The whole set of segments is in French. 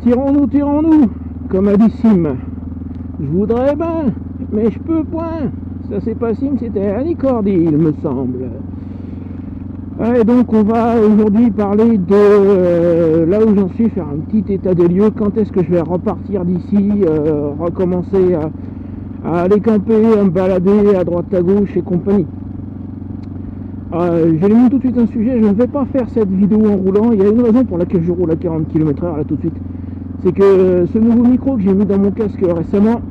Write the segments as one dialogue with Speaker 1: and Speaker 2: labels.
Speaker 1: Tirons-nous, tirons-nous, comme a dit Sim. Je voudrais bien, mais je peux point. Ça c'est pas Sim, c'était Annie Cordy, il me semble. Et donc on va aujourd'hui parler de là où j'en suis, faire un petit état des lieux, quand est-ce que je vais repartir d'ici, recommencer à aller camper, à me balader à droite à gauche et compagnie. J'élimine tout de suite un sujet, je ne vais pas faire cette vidéo en roulant, il y a une raison pour laquelle je roule à 40 km/h là tout de suite. C'est que ce nouveau micro que j'ai mis dans mon casque récemment,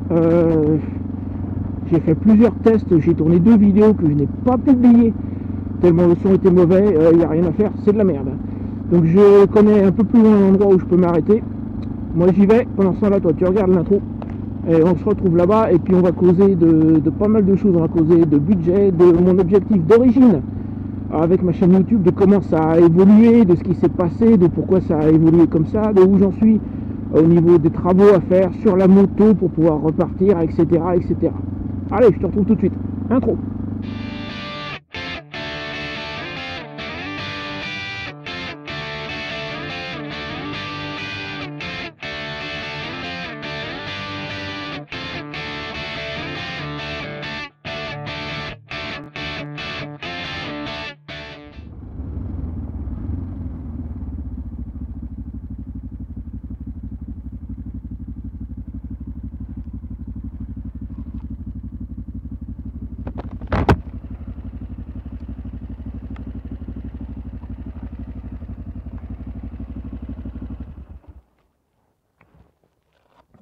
Speaker 1: j'ai fait plusieurs tests, j'ai tourné 2 vidéos que je n'ai pas publiées, tellement le son était mauvais, il n'y a rien à faire, c'est de la merde. Donc je connais un peu plus loin l'endroit où je peux m'arrêter. Moi j'y vais, pendant ce temps-là toi tu regardes l'intro, et on se retrouve là-bas, et puis on va causer de pas mal de choses, on va causer de budget, de mon objectif d'origine avec ma chaîne YouTube, de comment ça a évolué, de ce qui s'est passé, de pourquoi ça a évolué comme ça, de où j'en suis au niveau des travaux à faire sur la moto pour pouvoir repartir, etc. etc. Allez, je te retrouve tout de suite. Intro.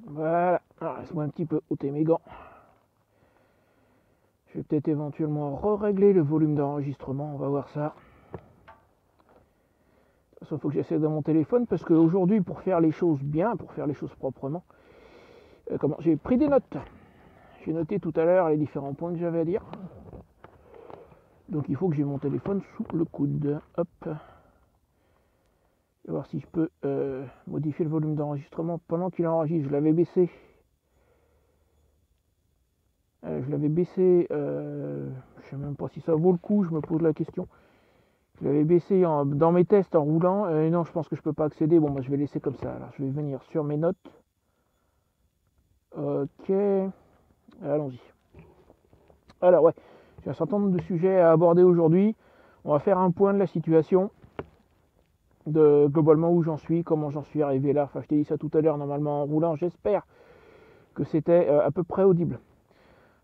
Speaker 1: Voilà, alors laisse-moi un petit peu ôter mes gants. Je vais peut-être éventuellement régler le volume d'enregistrement, on va voir ça. De toute façon, il faut que j'essaie de mon téléphone parce qu'aujourd'hui, pour faire les choses bien, pour faire les choses proprement, j'ai pris des notes. J'ai noté tout à l'heure les différents points que j'avais à dire. Donc il faut que j'ai mon téléphone sous le coude. Hop. Je vais voir si je peux modifier le volume d'enregistrement pendant qu'il enregistre. Je l'avais baissé. Je sais même pas si ça vaut le coup, je me pose la question. Je l'avais baissé dans mes tests en roulant. Non, je pense que je peux pas accéder. Bon, moi je vais laisser comme ça. Alors je vais venir sur mes notes. Ok. Allons-y. Alors ouais, j'ai un certain nombre de sujets à aborder aujourd'hui. On va faire un point de la situation, de globalement où j'en suis, comment j'en suis arrivé là. Enfin, je t'ai dit ça tout à l'heure, normalement en roulant. J'espère que c'était à peu près audible.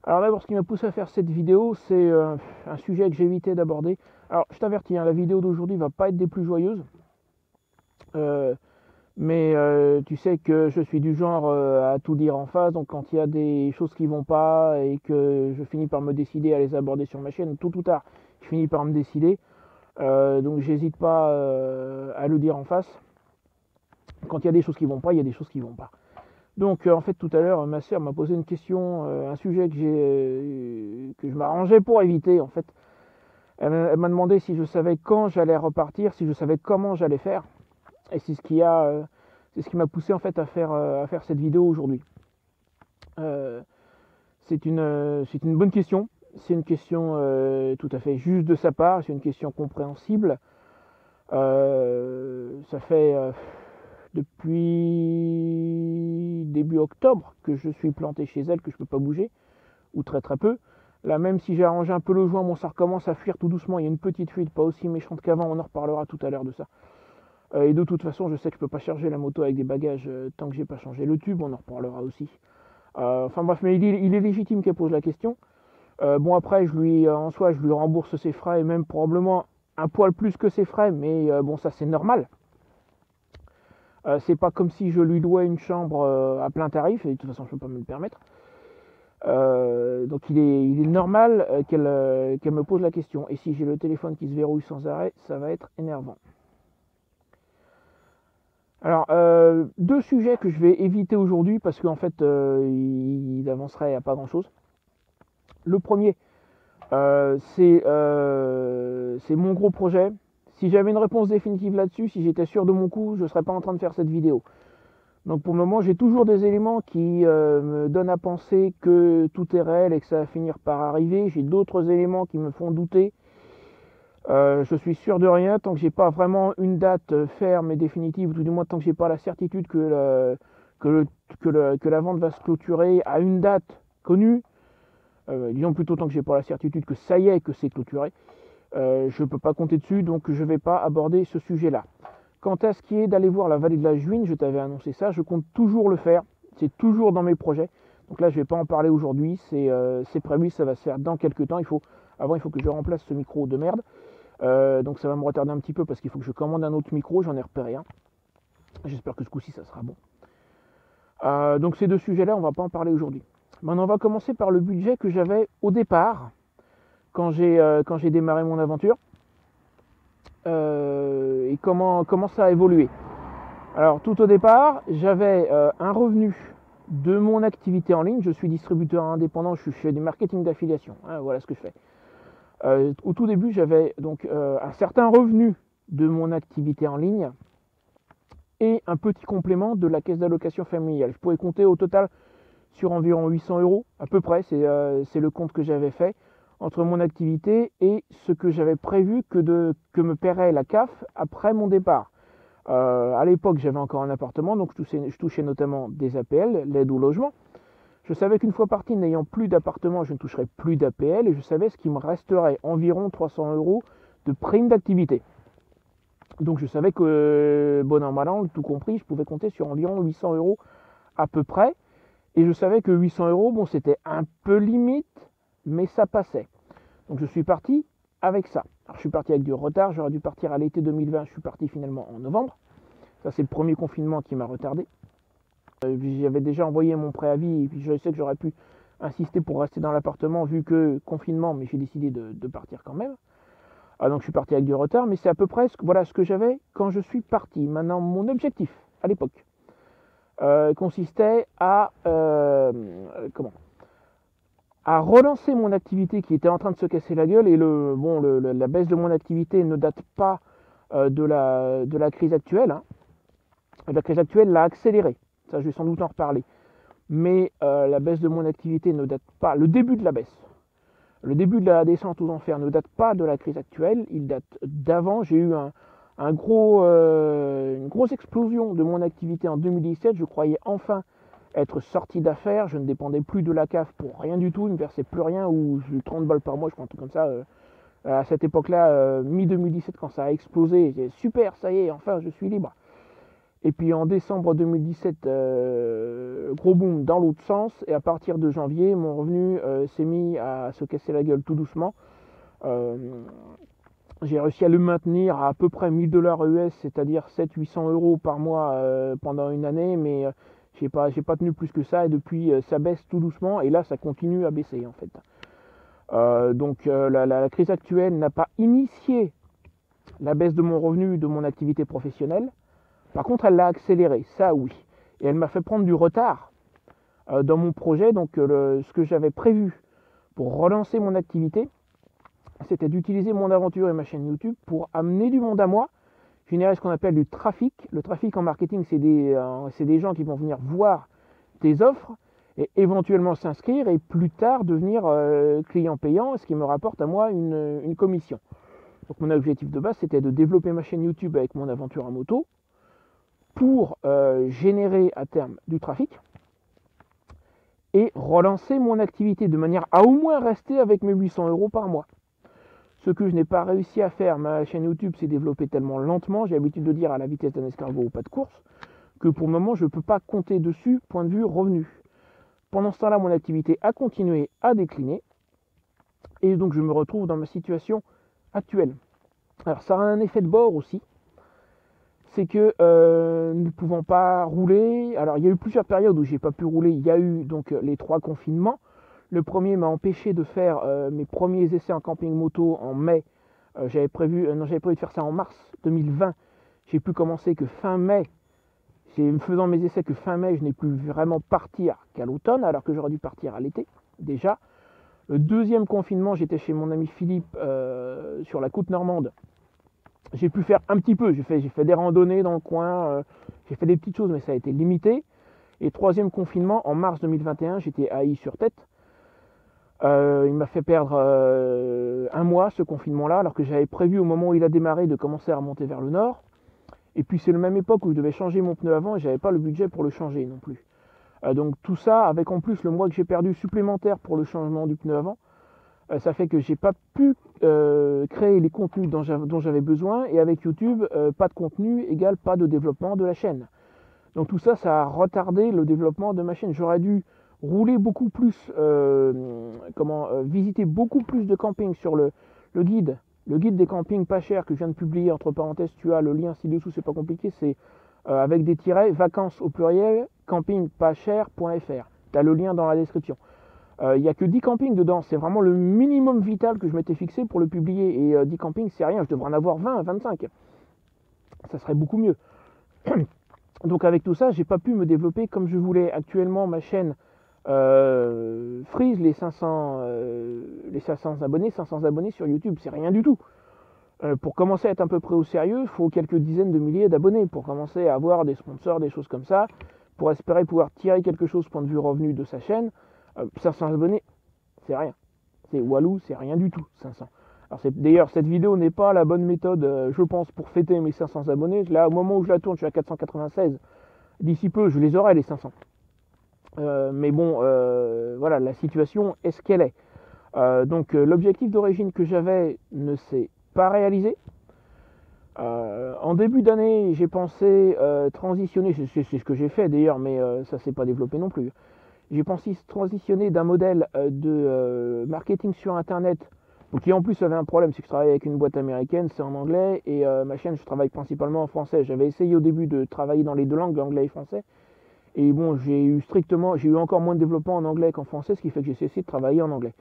Speaker 1: Alors d'abord, ce qui m'a poussé à faire cette vidéo, c'est un sujet que j'ai évité d'aborder. Alors, je t'avertis, la vidéo d'aujourd'hui va pas être des plus joyeuses. Mais tu sais que je suis du genre à tout dire en face, donc quand il y a des choses qui vont pas et que je finis par me décider à les aborder sur ma chaîne, tôt ou tard, je finis par me décider. Donc j'hésite pas à le dire en face. Quand il y a des choses qui vont pas, il y a des choses qui vont pas. Donc en fait tout à l'heure, ma soeur m'a posé une question, un sujet que je m'arrangeais pour éviter en fait. Elle m'a demandé si je savais quand j'allais repartir, si je savais comment j'allais faire. Et c'est ce qui m'a poussé en fait à faire cette vidéo aujourd'hui. C'est une bonne question. C'est une question tout à fait juste de sa part. C'est une question compréhensible. Ça fait depuis début octobre que je suis planté chez elle, que je ne peux pas bouger, ou très très peu. Là, même si j'ai arrangé un peu le joint, bon, ça recommence à fuir tout doucement. Il y a une petite fuite, pas aussi méchante qu'avant. On en reparlera tout à l'heure de ça. Et de toute façon, je sais que je peux pas charger la moto avec des bagages tant que j'ai pas changé le tube, on en reparlera aussi. Enfin bref, mais il est légitime qu'elle pose la question. Bon après, en soi, je lui rembourse ses frais, et même probablement un poil plus que ses frais, mais bon, ça c'est normal. C'est pas comme si je lui louais une chambre à plein tarif, et de toute façon, je peux pas me le permettre. Donc il est normal qu'elle me pose la question. Et si j'ai le téléphone qui se verrouille sans arrêt, ça va être énervant. Alors, 2 sujets que je vais éviter aujourd'hui parce qu'en fait, il avancerait à pas grand-chose. Le premier, c'est mon gros projet. Si j'avais une réponse définitive là-dessus, si j'étais sûr de mon coup, je ne serais pas en train de faire cette vidéo. Donc pour le moment, j'ai toujours des éléments qui me donnent à penser que tout est réel et que ça va finir par arriver. J'ai d'autres éléments qui me font douter. Je suis sûr de rien tant que j'ai pas vraiment une date ferme et définitive, ou tout du moins tant que j'ai pas la certitude que la vente va se clôturer à une date connue. Disons plutôt tant que j'ai pas la certitude que ça y est, que c'est clôturé. Je peux pas compter dessus, donc je vais pas aborder ce sujet-là. Quant à ce qui est d'aller voir la vallée de la Juine, je t'avais annoncé ça, je compte toujours le faire. C'est toujours dans mes projets. Donc là, je vais pas en parler aujourd'hui. C'est prévu, ça va se faire dans quelques temps. Avant, il faut que je remplace ce micro de merde. Donc ça va me retarder un petit peu parce qu'il faut que je commande un autre micro. J'en ai repéré un. J'espère que ce coup-ci, ça sera bon. Donc ces deux sujets-là, on va pas en parler aujourd'hui. Maintenant, on va commencer par le budget que j'avais au départ quand j'ai démarré mon aventure. Et comment ça a évolué. Alors tout au départ, j'avais un revenu de mon activité en ligne. Je suis distributeur indépendant, je fais du marketing d'affiliation. Hein, voilà ce que je fais. Au tout début, j'avais donc un certain revenu de mon activité en ligne et un petit complément de la caisse d'allocation familiale. Je pourrais compter au total sur environ 800 euros, à peu près. C'est le compte que j'avais fait entre mon activité et ce que j'avais prévu que me paierait la CAF après mon départ. À l'époque, j'avais encore un appartement, donc je touchais notamment des APL, l'aide au logement. Je savais qu'une fois parti, n'ayant plus d'appartement, je ne toucherais plus d'APL et je savais ce qui me resterait environ 300 euros de prime d'activité. Donc je savais que, bon an, mal an, tout compris, je pouvais compter sur environ 800 euros à peu près. Et je savais que 800 euros, bon, c'était un peu limite, mais ça passait. Donc je suis parti avec ça. Alors je suis parti avec du retard, j'aurais dû partir à l'été 2020, je suis parti finalement en novembre. Ça c'est le premier confinement qui m'a retardé. J'avais déjà envoyé mon préavis et puis je sais que j'aurais pu insister pour rester dans l'appartement vu que confinement, mais j'ai décidé de partir quand même. Donc je suis parti avec du retard, mais c'est à peu près ce que j'avais quand je suis parti. Maintenant, mon objectif à l'époque consistait à relancer mon activité qui était en train de se casser la gueule. Et la baisse de mon activité ne date pas de la crise actuelle. Hein. La crise actuelle l'a accélérée. Ça, je vais sans doute en reparler. Mais la baisse de mon activité ne date pas. Le début de la baisse, le début de la descente aux enfers ne date pas de la crise actuelle. Il date d'avant. J'ai eu une grosse explosion de mon activité en 2017. Je croyais enfin être sorti d'affaires. Je ne dépendais plus de la CAF pour rien du tout. Il ne me versait plus rien, ou j'ai eu 30 balles par mois, je crois, un truc comme ça. À cette époque-là, mi-2017, quand ça a explosé, j'ai dit super, ça y est, enfin, je suis libre. Et puis en décembre 2017, gros boom dans l'autre sens. Et à partir de janvier, mon revenu s'est mis à se casser la gueule tout doucement. J'ai réussi à le maintenir à peu près 1000 $ US, c'est-à-dire 700-800 euros par mois pendant une année. Mais j'ai pas tenu plus que ça. Et depuis, ça baisse tout doucement. Et là, ça continue à baisser en fait. Donc la crise actuelle n'a pas initié la baisse de mon revenu, de mon activité professionnelle. Par contre, elle l'a accéléré, ça oui. Et elle m'a fait prendre du retard dans mon projet. Donc ce que j'avais prévu pour relancer mon activité, c'était d'utiliser mon aventure et ma chaîne YouTube pour amener du monde à moi, générer ce qu'on appelle du trafic. Le trafic en marketing, c'est des gens qui vont venir voir tes offres et éventuellement s'inscrire et plus tard devenir client payant, ce qui me rapporte à moi une commission. Donc mon objectif de base, c'était de développer ma chaîne YouTube avec mon aventure en moto pour générer à terme du trafic et relancer mon activité de manière à au moins rester avec mes 800 euros par mois. Ce que je n'ai pas réussi à faire, ma chaîne YouTube s'est développée tellement lentement, j'ai l'habitude de dire à la vitesse d'un escargot ou pas de course, que pour le moment je ne peux pas compter dessus, point de vue revenu. Pendant ce temps-là, mon activité a continué à décliner et donc je me retrouve dans ma situation actuelle. Alors ça a un effet de bord aussi, c'est que nous ne pouvons pas rouler. Alors il y a eu plusieurs périodes où j'ai pas pu rouler. Il y a eu donc les 3 confinements. Le premier m'a empêché de faire mes premiers essais en camping moto en mai. J'avais prévu de faire ça en mars 2020. J'ai pu commencer que fin mai. En faisant mes essais que fin mai, je n'ai pu vraiment partir qu'à l'automne, alors que j'aurais dû partir à l'été déjà. Le deuxième confinement, j'étais chez mon ami Philippe sur la côte normande. J'ai pu faire un petit peu, j'ai fait des randonnées dans le coin, j'ai fait des petites choses, mais ça a été limité. Et troisième confinement, en mars 2021, j'étais à I-sur-Tête. Il m'a fait perdre un mois ce confinement-là, alors que j'avais prévu au moment où il a démarré de commencer à remonter vers le nord. Et puis c'est la même époque où je devais changer mon pneu avant et j'avais pas le budget pour le changer non plus. Donc tout ça, avec en plus le mois que j'ai perdu supplémentaire pour le changement du pneu avant, ça fait que j'ai pas pu créer les contenus dont j'avais besoin, et avec YouTube, pas de contenu égale pas de développement de la chaîne. Donc tout ça, ça a retardé le développement de ma chaîne. J'aurais dû rouler beaucoup plus, visiter beaucoup plus de campings sur le guide. Le guide des campings pas chers que je viens de publier, entre parenthèses, tu as le lien ci-dessous, c'est pas compliqué, c'est avec des tirets, vacances au pluriel, campingpascher.fr. Tu as le lien dans la description. Il n'y a que 10 campings dedans, c'est vraiment le minimum vital que je m'étais fixé pour le publier. Et 10 campings, c'est rien, je devrais en avoir 20, 25. Ça serait beaucoup mieux. Donc avec tout ça, j'ai pas pu me développer comme je voulais. Actuellement, ma chaîne frise les 500 abonnés, 500 abonnés sur YouTube, c'est rien du tout. Pour commencer à être à peu près au sérieux, il faut quelques dizaines de milliers d'abonnés pour commencer à avoir des sponsors, des choses comme ça, pour espérer pouvoir tirer quelque chose point de vue revenu de sa chaîne. 500 abonnés, c'est rien. C'est Walou, c'est rien du tout, 500. Alors d'ailleurs, cette vidéo n'est pas la bonne méthode, je pense, pour fêter mes 500 abonnés. Là, au moment où je la tourne, je suis à 496. D'ici peu, je les aurai, les 500. Mais bon, voilà, la situation est ce qu'elle est. Donc, l'objectif d'origine que j'avais ne s'est pas réalisé. En début d'année, j'ai pensé transitionner, c'est ce que j'ai fait d'ailleurs, mais ça ne s'est pas développé non plus. J'ai pensé transitionner d'un modèle de marketing sur Internet, qui en plus avait un problème, c'est que je travaille avec une boîte américaine, c'est en anglais, et ma chaîne, je travaille principalement en français. J'avais essayé au début de travailler dans les deux langues, anglais et français, et bon, j'ai eu encore moins de développement en anglais qu'en français, ce qui fait que j'ai cessé de travailler en anglais.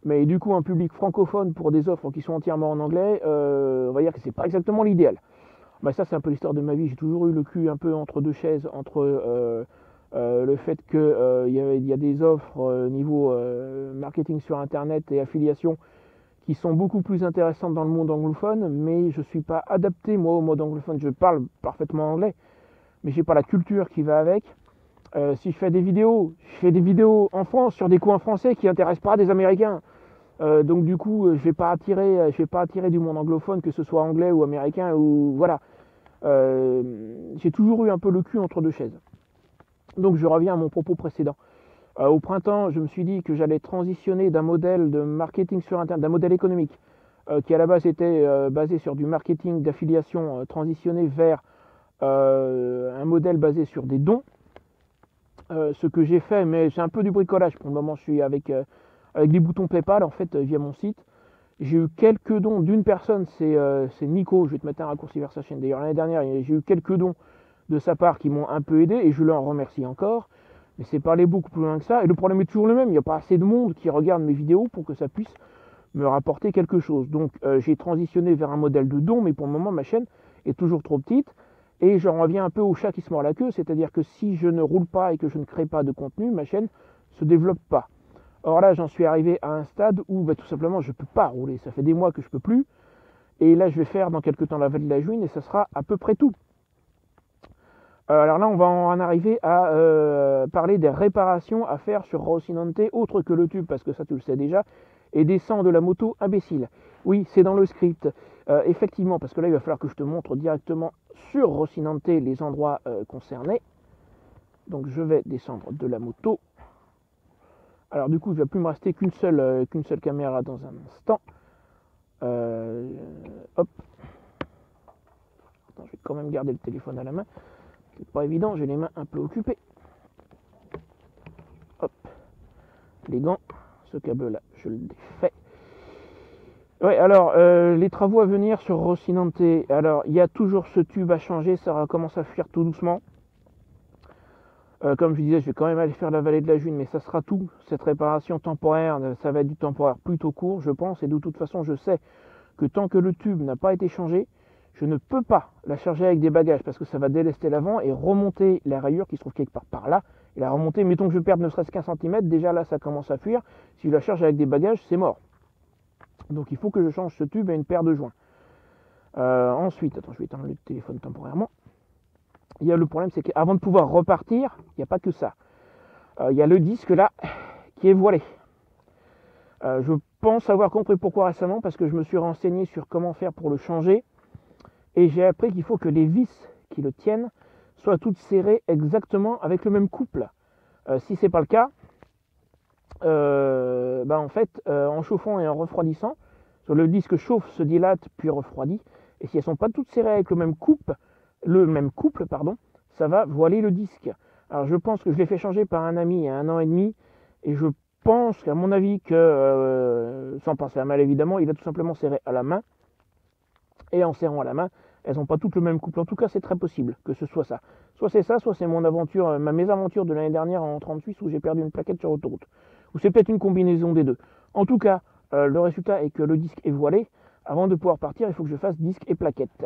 Speaker 1: Mais du coup, un public francophone pour des offres qui sont entièrement en anglais, on va dire que c'est pas exactement l'idéal. Bah, ça, c'est un peu l'histoire de ma vie. J'ai toujours eu le cul un peu entre deux chaises, entre le fait qu'il y a des offres niveau marketing sur Internet et affiliation qui sont beaucoup plus intéressantes dans le monde anglophone, mais je ne suis pas adapté, moi, au mode anglophone. Je parle parfaitement anglais, mais je n'ai pas la culture qui va avec. Si je fais des vidéos en France sur des coins français qui n'intéressent pas des Américains. Donc du coup, je vais pas attirer du monde anglophone, que ce soit anglais ou américain, ou voilà. J'ai toujours eu un peu le cul entre deux chaises. Donc je reviens à mon propos précédent. Au printemps, je me suis dit que j'allais transitionner d'un modèle de marketing sur Internet, d'un modèle économique, qui à la base était basé sur du marketing d'affiliation, transitionner vers un modèle basé sur des dons. Ce que j'ai fait, mais c'est un peu du bricolage. Pour le moment, je suis avec des boutons PayPal, en fait, via mon site. J'ai eu quelques dons d'une personne, c'est Nico, je vais te mettre un raccourci vers sa chaîne. D'ailleurs, l'année dernière, j'ai eu quelques dons de sa part qui m'ont un peu aidé, et je l'en remercie encore. Mais c'est pas allé beaucoup plus loin que ça. Et le problème est toujours le même, il n'y a pas assez de monde qui regarde mes vidéos pour que ça puisse me rapporter quelque chose. Donc j'ai transitionné vers un modèle de don, mais pour le moment, ma chaîne est toujours trop petite. Et j'en reviens un peu au chat qui se mord la queue, c'est-à-dire que si je ne roule pas et que je ne crée pas de contenu, ma chaîne ne se développe pas. Or là, j'en suis arrivé à un stade où tout simplement je ne peux pas rouler. Ça fait des mois que je ne peux plus. Et là, je vais faire dans quelques temps la vallée de la Juine et ça sera à peu près tout. Alors là, on va en arriver à parler des réparations à faire sur Rocinante, autre que le tube, parce que ça tu le sais déjà, et descend de la moto imbécile. Oui, c'est dans le script. Effectivement, parce que là, il va falloir que je te montre directement sur Rocinante les endroits concernés. Donc je vais descendre de la moto. Alors du coup, il ne va plus me rester qu'une seule caméra dans un instant. Hop. Attends, je vais quand même garder le téléphone à la main. C'est pas évident, j'ai les mains un peu occupées. Hop. Les gants. Ce câble-là, je le défais. Ouais, alors, les travaux à venir sur Rocinante. Alors, il y a toujours ce tube à changer, ça recommence à fuir tout doucement. Comme je disais, je vais quand même aller faire la vallée de la Juine, mais ça sera tout. Cette réparation temporaire, ça va être du temporaire plutôt court, je pense. Et de toute façon, je sais que tant que le tube n'a pas été changé, je ne peux pas la charger avec des bagages parce que ça va délester l'avant et remonter la rayure qui se trouve quelque part par là. Et la remonter, mettons que je perde ne serait-ce qu'un centimètre, déjà là ça commence à fuir. Si je la charge avec des bagages, c'est mort. Donc il faut que je change ce tube à une paire de joints. Ensuite, attends, je vais éteindre le téléphone temporairement. Il y a le problème, c'est qu'avant de pouvoir repartir, il n'y a pas que ça. Il y a le disque là qui est voilé. Je pense avoir compris pourquoi récemment, parce que je me suis renseigné sur comment faire pour le changer, et j'ai appris qu'il faut que les vis qui le tiennent soient toutes serrées exactement avec le même couple. Si c'est pas le cas, en fait, en chauffant et en refroidissant, le disque chauffe, se dilate, puis refroidit, et si elles sont pas toutes serrées avec le même couple, pardon, ça va voiler le disque. Alors je pense que je l'ai fait changer par un ami il y a 1 an et demi, et je pense qu'à mon avis que, sans penser à mal évidemment, il a tout simplement serré à la main, et en serrant à la main, elles n'ont pas toutes le même couple. En tout cas, c'est très possible que ce soit ça. Soit c'est ça, soit c'est mon aventure, ma mésaventure de l'année dernière en 30 Suisse où j'ai perdu une plaquette sur l'autoroute. Ou c'est peut-être une combinaison des deux. En tout cas, le résultat est que le disque est voilé. Avant de pouvoir partir, il faut que je fasse disque et plaquette.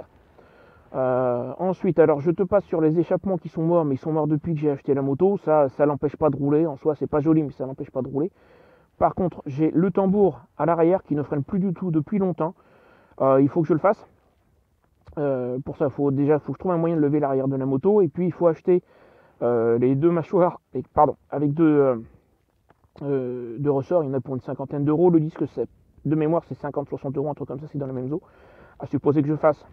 Speaker 1: Ensuite, alors je te passe sur les échappements qui sont morts, mais ils sont morts depuis que j'ai acheté la moto. Ça l'empêche pas de rouler. En soi, c'est pas joli, mais ça l'empêche pas de rouler. Par contre, j'ai le tambour à l'arrière qui ne freine plus du tout depuis longtemps. Il faut que je le fasse. Pour ça, il faut que je trouve un moyen de lever l'arrière de la moto. Et puis, il faut acheter les deux mâchoires avec deux ressorts. Il y en a pour une cinquantaine d'euros. Le disque, de mémoire, c'est 50-60 euros, un truc comme ça, c'est dans la même eau. À supposer que je fasse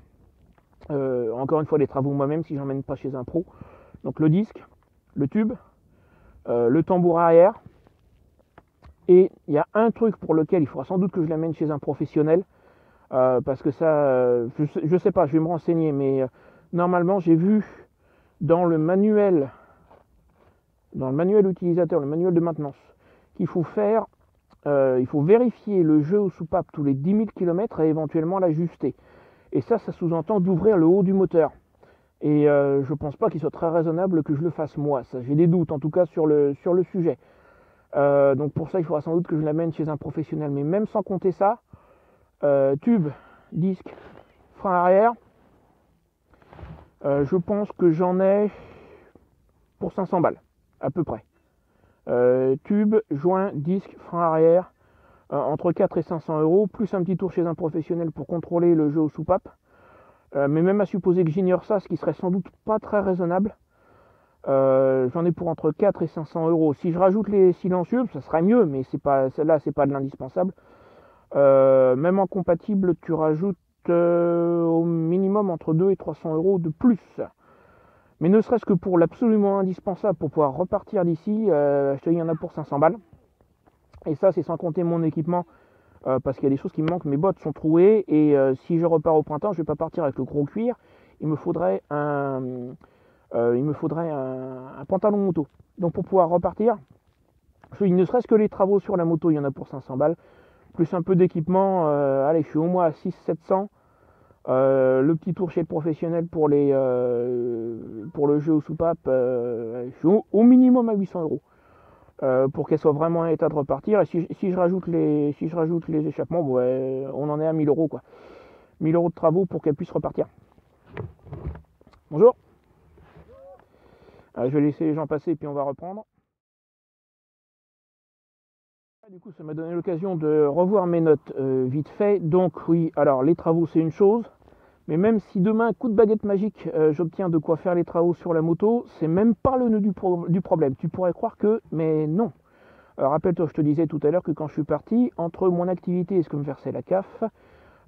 Speaker 1: encore une fois les travaux moi-même si j'emmène pas chez un pro. Donc le disque, le tube, le tambour arrière. Et il y a un truc pour lequel il faudra sans doute que je l'amène chez un professionnel. Parce que ça, je sais pas, je vais me renseigner, mais normalement j'ai vu dans le manuel utilisateur, le manuel de maintenance, qu'il faut faire, il faut vérifier le jeu aux soupapes tous les 10 000 km et éventuellement l'ajuster. Et ça sous-entend d'ouvrir le haut du moteur. Et je pense pas qu'il soit très raisonnable que je le fasse moi. Ça, j'ai des doutes en tout cas sur le sujet. Donc pour ça, il faudra sans doute que je l'amène chez un professionnel. Mais même sans compter ça, tube, disque, frein arrière, je pense que j'en ai pour 500 balles, à peu près. Tube, joint, disque, frein arrière, entre 4 et 500 euros, plus un petit tour chez un professionnel pour contrôler le jeu aux soupapes. Mais même à supposer que j'ignore ça, ce qui serait sans doute pas très raisonnable, j'en ai pour entre 4 et 500 euros. Si je rajoute les silencieux, ça serait mieux, mais celle-là, c'est pas de l'indispensable. Même en compatible, tu rajoutes au minimum entre 2 et 300 euros de plus. Mais ne serait-ce que pour l'absolument indispensable pour pouvoir repartir d'ici, je te dis, il y en a pour 500 balles. Et ça, c'est sans compter mon équipement, parce qu'il y a des choses qui me manquent. Mes bottes sont trouées, et si je repars au printemps, je ne vais pas partir avec le gros cuir. Il me faudrait un pantalon moto. Donc pour pouvoir repartir, ne serait-ce que les travaux sur la moto, il y en a pour 500 balles. Plus un peu d'équipement, allez, je suis au moins à 600-700. Le petit tour chez le professionnel pour le jeu aux soupapes, je suis au minimum à 800 euros. Pour qu'elle soit vraiment en état de repartir. Et si je rajoute les échappements, on en est à 1000 euros quoi. 1000 euros de travaux pour qu'elle puisse repartir. Bonjour. Je vais laisser les gens passer et puis on va reprendre. Du coup, ça m'a donné l'occasion de revoir mes notes vite fait. Donc oui, alors les travaux c'est une chose, mais même si demain, coup de baguette magique, j'obtiens de quoi faire les travaux sur la moto, c'est même pas le nœud du problème. Tu pourrais croire que, mais non. Rappelle-toi, je te disais tout à l'heure que quand je suis parti, entre mon activité et ce que me versait la CAF,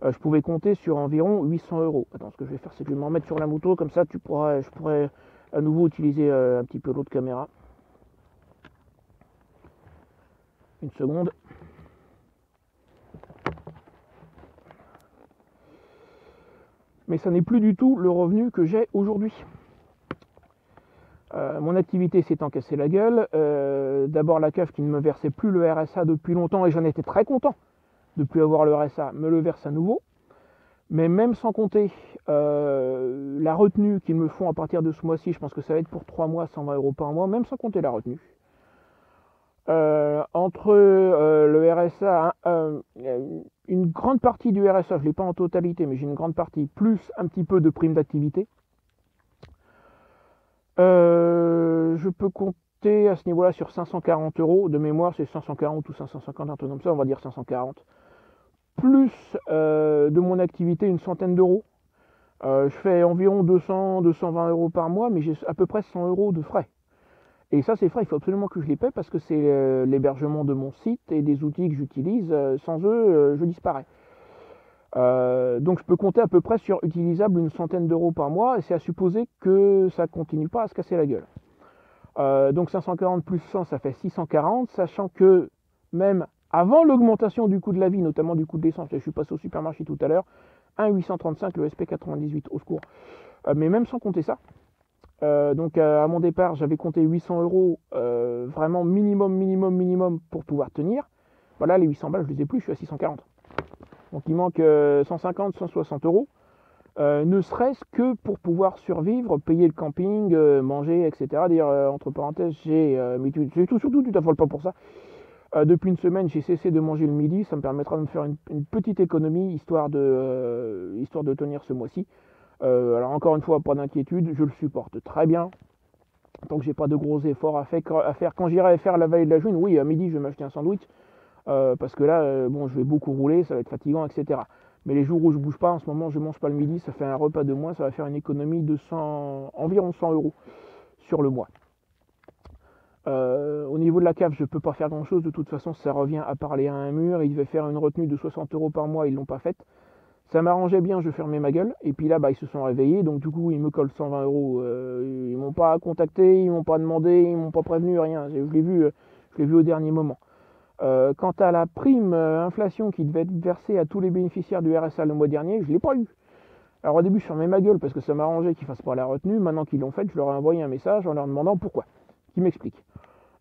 Speaker 1: je pouvais compter sur environ 800 euros. Attends, ce que je vais faire, c'est que je vais m'en mettre sur la moto, comme ça je pourrais à nouveau utiliser un petit peu l'autre caméra. Une seconde. Mais ça n'est plus du tout le revenu que j'ai aujourd'hui. Mon activité s'étant cassé la gueule. D'abord la CAF qui ne me versait plus le RSA depuis longtemps, et j'en étais très content de ne plus avoir le RSA, me le verse à nouveau. Mais même sans compter la retenue qu'ils me font à partir de ce mois-ci, je pense que ça va être pour 3 mois, 120 euros par mois, même sans compter la retenue. Entre le RSA, une grande partie du RSA, je ne l'ai pas en totalité, mais j'ai une grande partie, plus un petit peu de prime d'activité. Je peux compter à ce niveau-là sur 540 euros. De mémoire, c'est 540 ou 550, un truc comme ça, on va dire 540. Plus de mon activité, une centaine d'euros. Je fais environ 200-220 euros par mois, mais j'ai à peu près 100 euros de frais. Et ça, ces frais, il faut absolument que je les paie parce que c'est l'hébergement de mon site et des outils que j'utilise. Sans eux, je disparais. Donc je peux compter à peu près sur utilisable une centaine d'euros par mois et c'est à supposer que ça continue pas à se casser la gueule. Donc 540 plus 100, ça fait 640, sachant que même avant l'augmentation du coût de la vie, notamment du coût de l'essence, je suis passé au supermarché tout à l'heure, 1,835 le SP98, au secours. Mais même sans compter ça, donc à mon départ, j'avais compté 800 euros, vraiment minimum pour pouvoir tenir. Voilà, les 800 balles, je les ai plus, je suis à 640. Donc il manque 150, 160 euros. Ne serait-ce que pour pouvoir survivre, payer le camping, manger, etc. D'ailleurs, entre parenthèses, surtout, tu t'affoles pas pour ça. Depuis une semaine, j'ai cessé de manger le midi. Ça me permettra de me faire une petite économie, histoire de tenir ce mois-ci. Alors encore une fois, pas d'inquiétude, je le supporte très bien. Tant que j'ai pas de gros efforts à faire. Quand j'irai faire la vallée de la June, oui, à midi, je vais m'acheter un sandwich. Parce que là, bon, je vais beaucoup rouler, ça va être fatigant, etc. Mais les jours où je bouge pas, en ce moment, je mange pas le midi, ça fait un repas de moins, ça va faire une économie de environ 100 euros sur le mois. Au niveau de la cave, je peux pas faire grand chose, de toute façon, ça revient à parler à un mur. Ils devaient faire une retenue de 60 euros par mois, ils l'ont pas faite. Ça m'arrangeait bien, je fermais ma gueule, et puis là, bah, ils se sont réveillés, donc du coup, ils me collent 120 euros. Ils m'ont pas contacté, ils m'ont pas demandé, ils m'ont pas prévenu, rien. Je l'ai vu au dernier moment. Quant à la prime inflation qui devait être versée à tous les bénéficiaires du RSA le mois dernier, je ne l'ai pas eu. Alors au début, je fermais ma gueule parce que ça m'arrangeait qu'ils ne fassent pas la retenue. Maintenant qu'ils l'ont fait, je leur ai envoyé un message en leur demandant pourquoi. Qu'ils m'expliquent.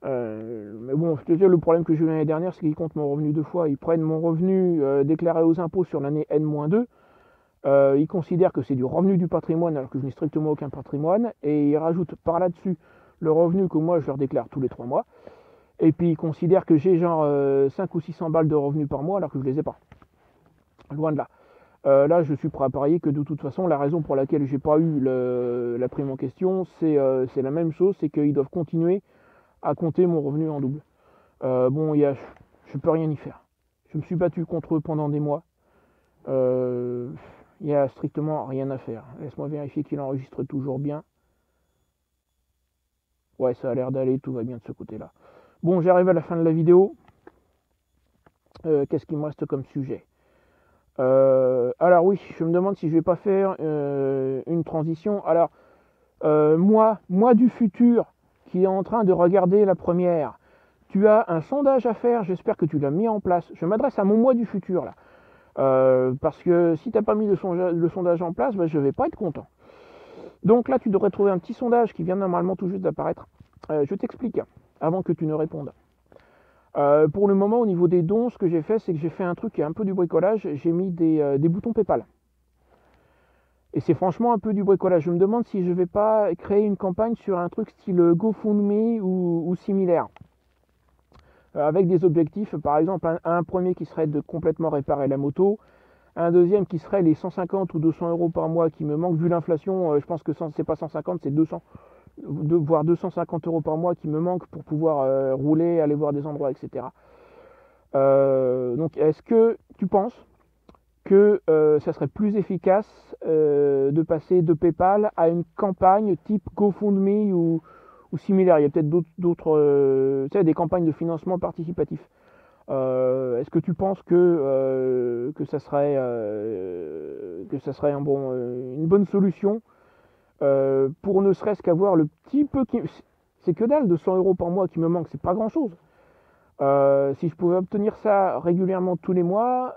Speaker 1: Mais bon, je te dis, le problème que j'ai eu l'année dernière, c'est qu'ils comptent mon revenu deux fois. Ils prennent mon revenu déclaré aux impôts sur l'année N-2. Ils considèrent que c'est du revenu du patrimoine alors que je n'ai strictement aucun patrimoine. Et ils rajoutent par là-dessus le revenu que moi je leur déclare tous les 3 mois. Et puis ils considèrent que j'ai genre 5 ou 600 balles de revenus par mois alors que je les ai pas. Loin de là. Là, je suis prêt à parier que de toute façon, la raison pour laquelle j'ai pas eu la prime en question, c'est la même chose, c'est qu'ils doivent continuer à compter mon revenu en double. Bon, je peux rien y faire. Je me suis battu contre eux pendant des mois. Il n'y a strictement rien à faire. Laisse-moi vérifier qu'il enregistre toujours bien. Ouais, ça a l'air d'aller, tout va bien de ce côté-là. Bon, j'arrive à la fin de la vidéo. Qu'est-ce qu'il me reste comme sujet? Alors oui, je me demande si je vais pas faire une transition. Alors, moi du futur, qui est en train de regarder la première, tu as un sondage à faire, j'espère que tu l'as mis en place. Je m'adresse à mon moi du futur, là. Parce que si tu n'as pas mis le sondage en place, bah, je vais pas être content. Donc là, tu devrais trouver un petit sondage qui vient normalement tout juste d'apparaître. Je t'explique, avant que tu ne répondes. Pour le moment, au niveau des dons, ce que j'ai fait, c'est que j'ai fait un truc qui est un peu du bricolage. J'ai mis des boutons PayPal. Et c'est franchement un peu du bricolage. Je me demande si je ne vais pas créer une campagne sur un truc style GoFundMe ou similaire. Avec des objectifs, par exemple, un premier qui serait de complètement réparer la moto. Un deuxième qui serait les 150 ou 200 euros par mois qui me manquent, vu l'inflation. Je pense que c'est pas 150, c'est 200. Voire 250 euros par mois qui me manquent pour pouvoir rouler, aller voir des endroits, etc. Donc est-ce que tu penses que ça serait plus efficace de passer de PayPal à une campagne type GoFundMe ou similaire? Il y a peut-être d'autres des campagnes de financement participatif. Est-ce que tu penses que ça serait une bonne solution pour ne serait-ce qu'avoir le petit peu qui... C'est que dalle de 100 euros par mois qui me manque, c'est pas grand-chose. Si je pouvais obtenir ça régulièrement tous les mois,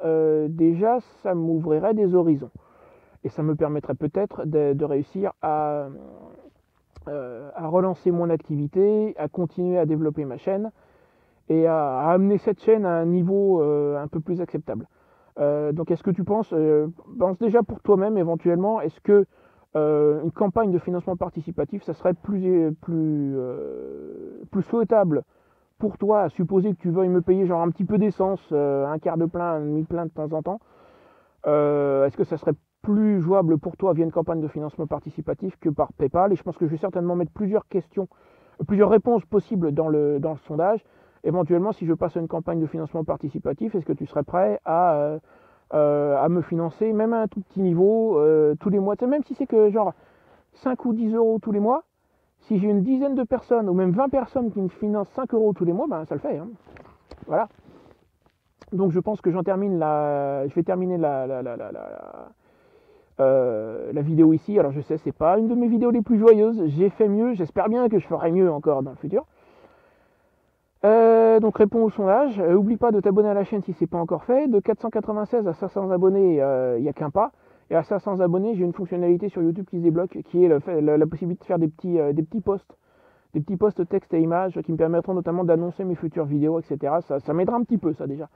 Speaker 1: déjà ça m'ouvrirait des horizons. Et ça me permettrait peut-être de réussir à relancer mon activité, à continuer à développer ma chaîne et à amener cette chaîne à un niveau un peu plus acceptable. Donc est-ce que tu penses déjà pour toi-même éventuellement, est-ce que une campagne de financement participatif, ça serait plus souhaitable pour toi, à supposer que tu veuilles me payer genre un petit peu d'essence, un quart de plein, un demi-plein de temps en temps, est-ce que ça serait plus jouable pour toi via une campagne de financement participatif que par PayPal? Et je pense que je vais certainement mettre plusieurs réponses possibles dans le sondage. Éventuellement, si je passe à une campagne de financement participatif, est-ce que tu serais prêt à me financer, même à un tout petit niveau, tous les mois, même si c'est que genre 5 ou 10 euros tous les mois, Si j'ai une dizaine de personnes ou même 20 personnes qui me financent 5 euros tous les mois, ben ça le fait. Hein. Voilà. Donc je pense que je vais terminer la vidéo ici. Alors je sais, c'est pas une de mes vidéos les plus joyeuses. J'ai fait mieux. J'espère bien que je ferai mieux encore dans le futur. Donc réponds au sondage. Oublie pas de t'abonner à la chaîne si c'est pas encore fait. De 496 à 500 abonnés, il n'y a qu'un pas. Et à 500 abonnés, j'ai une fonctionnalité sur YouTube qui se débloque, qui est la possibilité de faire des petits posts texte et images qui me permettront notamment d'annoncer mes futures vidéos, etc. Ça m'aidera un petit peu, ça déjà.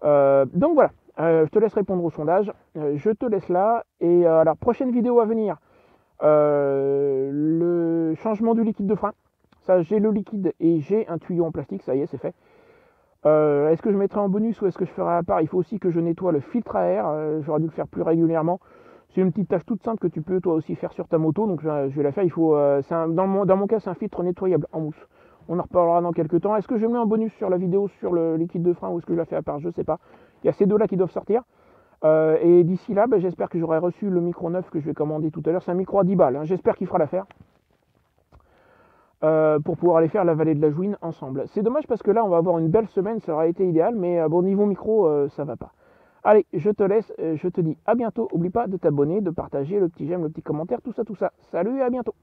Speaker 1: Donc voilà, je te laisse répondre au sondage. Je te laisse là. Et alors, prochaine vidéo à venir, le changement du liquide de frein. Ça, j'ai le liquide et j'ai un tuyau en plastique, ça y est, c'est fait. Est-ce que je mettrai en bonus ou est-ce que je ferai à part? Il faut aussi que je nettoie le filtre à air. J'aurais dû le faire plus régulièrement. C'est une petite tâche toute simple que tu peux toi aussi faire sur ta moto. Donc je vais la faire. Dans mon cas, c'est un filtre nettoyable en mousse. On en reparlera dans quelques temps. Est-ce que je mets en bonus sur la vidéo sur le liquide de frein ou est-ce que je la fais à part? Je sais pas. Il y a ces deux-là qui doivent sortir. Et d'ici là, j'espère que j'aurai reçu le micro neuf que je vais commander tout à l'heure. C'est un micro à 10 balles. Hein. J'espère qu'il fera l'affaire. Pour pouvoir aller faire la vallée de la Jouine ensemble. C'est dommage parce que là on va avoir une belle semaine, ça aurait été idéal, mais bon niveau micro ça va pas. Allez, je te laisse, je te dis à bientôt, oublie pas de t'abonner, de partager, le petit j'aime, le petit commentaire, tout ça. Salut et à bientôt.